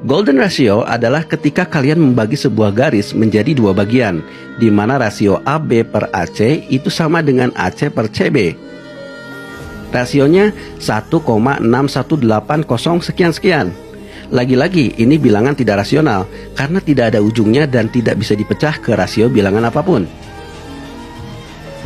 Golden ratio adalah ketika kalian membagi sebuah garis menjadi dua bagian, di mana rasio AB per AC itu sama dengan AC per CB. Rasionya 1,6180 sekian-sekian. Lagi-lagi ini bilangan tidak rasional karena tidak ada ujungnya dan tidak bisa dipecah ke rasio bilangan apapun.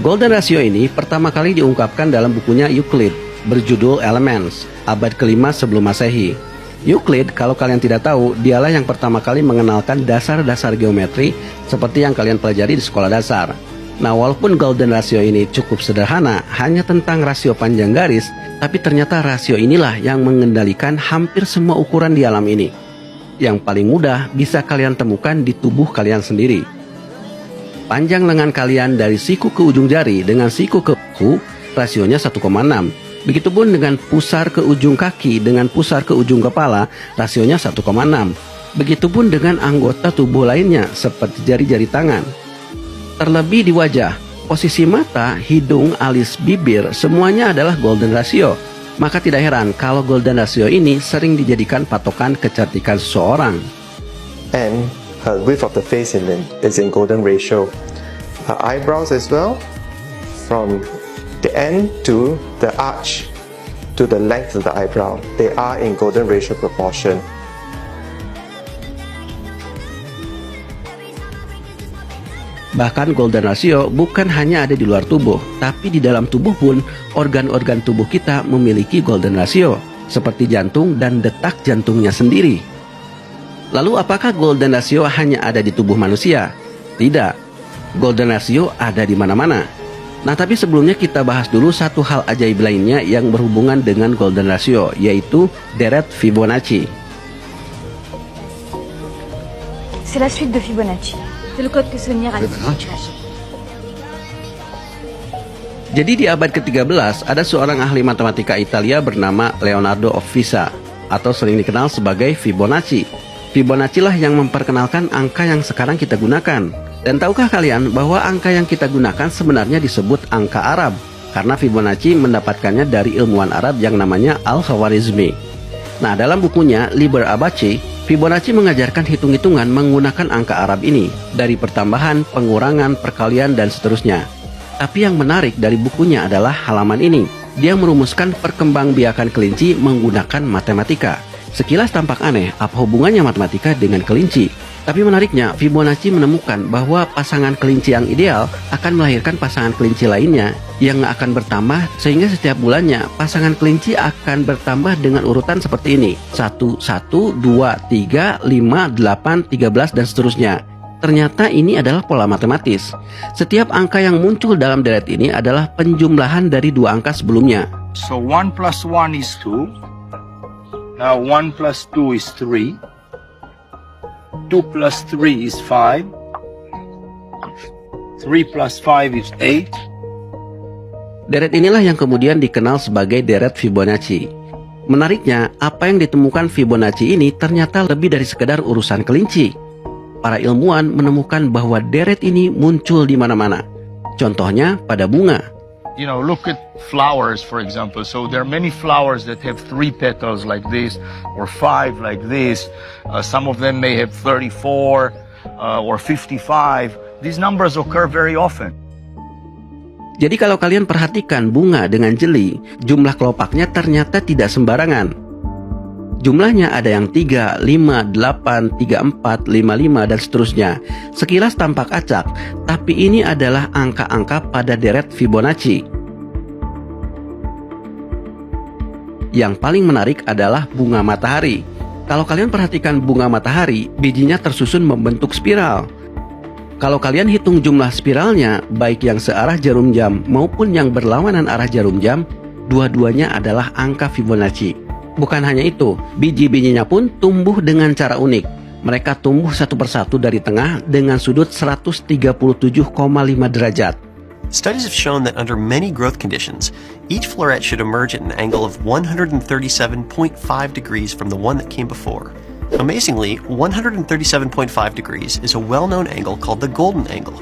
Golden ratio ini pertama kali diungkapkan dalam bukunya Euclid berjudul Elements, abad ke-5 sebelum Masehi. Euclid, kalau kalian tidak tahu, dialah yang pertama kali mengenalkan dasar-dasar geometri seperti yang kalian pelajari di sekolah dasar. Nah, walaupun golden ratio ini cukup sederhana, hanya tentang rasio panjang garis, tapi ternyata rasio inilah yang mengendalikan hampir semua ukuran di alam ini. Yang paling mudah bisa kalian temukan di tubuh kalian sendiri. Panjang lengan kalian dari siku ke ujung jari dengan siku ke bahu, rasionya 1,6. Begitupun dengan pusar ke ujung kaki dengan pusar ke ujung kepala, rasionya 1,6. Begitupun dengan anggota tubuh lainnya seperti jari-jari tangan. Terlebih di wajah, posisi mata, hidung, alis, bibir, semuanya adalah golden ratio. Maka tidak heran kalau golden ratio ini sering dijadikan patokan kecantikan seseorang. And width of the face is in golden ratio. Eyebrows as well, from the end to the arch to the length of the eyebrow, they are in golden ratio proportion. Bahkan golden ratio bukan hanya ada di luar tubuh, tapi di dalam tubuh pun organ-organ tubuh kita memiliki golden ratio, seperti jantung dan detak jantungnya sendiri. Lalu apakah golden ratio hanya ada di tubuh manusia? Tidak, golden ratio ada di mana-mana. Nah, tapi sebelumnya kita bahas dulu satu hal ajaib lainnya yang berhubungan dengan golden ratio, yaitu deret Fibonacci. C'est la suite de Fibonacci. C'est le code que Sonia a dit. Jadi di abad ke-13 ada seorang ahli matematika Italia bernama Leonardo of Pisa, atau sering dikenal sebagai Fibonacci. Fibonacci lah yang memperkenalkan angka yang sekarang kita gunakan. Dan tahukah kalian bahwa angka yang kita gunakan sebenarnya disebut angka Arab? Karena Fibonacci mendapatkannya dari ilmuwan Arab yang namanya Al-Khwarizmi. Nah, dalam bukunya Liber Abaci, Fibonacci mengajarkan hitung-hitungan menggunakan angka Arab ini, dari pertambahan, pengurangan, perkalian, dan seterusnya. Tapi yang menarik dari bukunya adalah halaman ini. Dia merumuskan perkembangbiakan kelinci menggunakan matematika. Sekilas tampak aneh, apa hubungannya matematika dengan kelinci? Tapi menariknya, Fibonacci menemukan bahwa pasangan kelinci yang ideal akan melahirkan pasangan kelinci lainnya yang akan bertambah, sehingga setiap bulannya pasangan kelinci akan bertambah dengan urutan seperti ini: 1, 1, 2, 3, 5, 8, 13, dan seterusnya. Ternyata ini adalah pola matematis. Setiap angka yang muncul dalam deret ini adalah penjumlahan dari dua angka sebelumnya. So 1 plus 1 is 2. Now 1 plus 2 is 3. 2 plus 3 is 5. 3 plus 5 is 8. Deret inilah yang kemudian dikenal sebagai deret Fibonacci. Menariknya, apa yang ditemukan Fibonacci ini ternyata lebih dari sekedar urusan kelinci. Para ilmuwan menemukan bahwa deret ini muncul di mana-mana. Contohnya pada bunga. You know, look at flowers, for example. So there are many flowers that have 3 petals like this, or 5 like this. Some of them may have 34 or 55. These numbers occur very often. Jadi kalau kalian perhatikan bunga dengan jeli, jumlah kelopaknya ternyata tidak sembarangan. Jumlahnya ada yang 3, 5, 8, 34, 55, dan seterusnya. Sekilas tampak acak, tapi ini adalah angka-angka pada deret Fibonacci. Yang paling menarik adalah bunga matahari. Kalau kalian perhatikan bunga matahari, bijinya tersusun membentuk spiral. Kalau kalian hitung jumlah spiralnya, baik yang searah jarum jam maupun yang berlawanan arah jarum jam, dua-duanya adalah angka Fibonacci. Bukan hanya itu, biji-bijinya pun tumbuh dengan cara unik. Mereka tumbuh satu persatu dari tengah dengan sudut 137,5 derajat. Studies have shown that under many growth conditions, each floret should emerge at an angle of 137.5 degrees from the one that came before. Amazingly, 137.5 degrees is a well-known angle called the golden angle.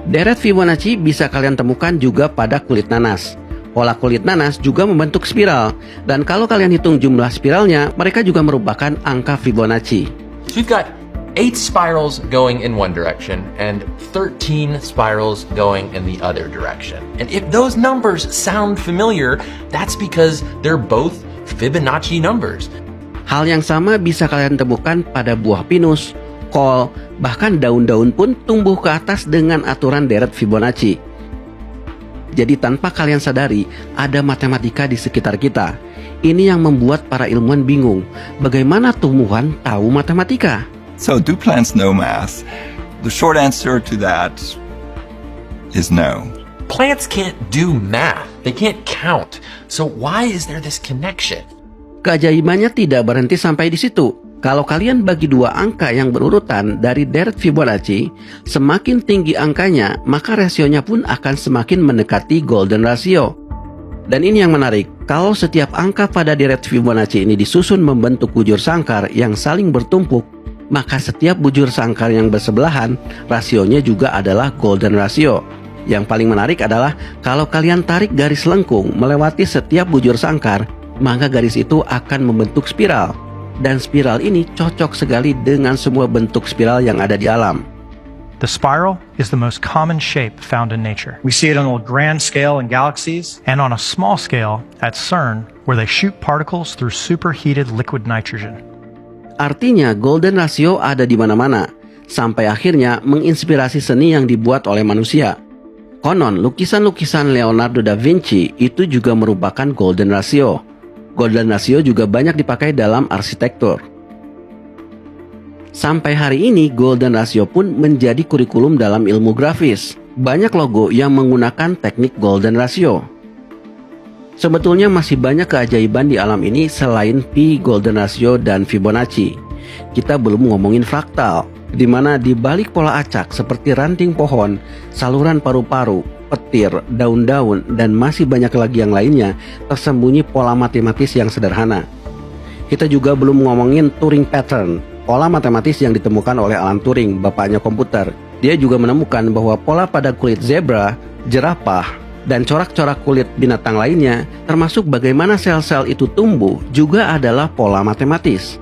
Deret Fibonacci bisa kalian temukan juga pada kulit nanas. Pola kulit nanas juga membentuk spiral, dan kalau kalian hitung jumlah spiralnya, mereka juga merupakan angka Fibonacci. So we've got 8 spirals going in one direction and 13 spirals going in the other direction. And if those numbers sound familiar, that's because they're both Fibonacci numbers. Hal yang sama bisa kalian temukan pada buah pinus, kol, bahkan daun-daun pun tumbuh ke atas dengan aturan deret Fibonacci. Jadi tanpa kalian sadari, ada matematika di sekitar kita. Ini yang membuat para ilmuwan bingung, bagaimana tumbuhan tahu matematika? So, do plants know math? The short answer to that is no. Plants can't do math. They can't count. So why is there this connection? Keajaibannya tidak berhenti sampai di situ. Kalau kalian bagi dua angka yang berurutan dari deret Fibonacci, semakin tinggi angkanya, maka rasionya pun akan semakin mendekati golden ratio. Dan ini yang menarik, kalau setiap angka pada deret Fibonacci ini disusun membentuk bujur sangkar yang saling bertumpuk, maka setiap bujur sangkar yang bersebelahan, rasionya juga adalah golden ratio. Yang paling menarik adalah kalau kalian tarik garis lengkung melewati setiap bujur sangkar, maka garis itu akan membentuk spiral. Dan spiral ini cocok sekali dengan semua bentuk spiral yang ada di alam. The spiral is the most common shape found in nature. We see it on a grand scale in galaxies and on a small scale at CERN, where they shoot particles through superheated liquid nitrogen. Artinya golden ratio ada di mana-mana, sampai akhirnya menginspirasi seni yang dibuat oleh manusia. Konon, lukisan-lukisan Leonardo da Vinci itu juga merupakan golden ratio. Golden ratio juga banyak dipakai dalam arsitektur. Sampai hari ini, golden ratio pun menjadi kurikulum dalam ilmu grafis. Banyak logo yang menggunakan teknik golden ratio. Sebetulnya masih banyak keajaiban di alam ini selain pi, golden ratio, dan Fibonacci. Kita belum ngomongin fraktal, di mana di balik pola acak seperti ranting pohon, saluran paru-paru, petir, daun-daun, dan masih banyak lagi yang lainnya, tersembunyi pola matematis yang sederhana. Kita juga belum ngomongin Turing pattern, pola matematis yang ditemukan oleh Alan Turing, bapaknya komputer. Dia juga menemukan bahwa pola pada kulit zebra, jerapah, dan corak-corak kulit binatang lainnya, termasuk bagaimana sel-sel itu tumbuh, juga adalah pola matematis.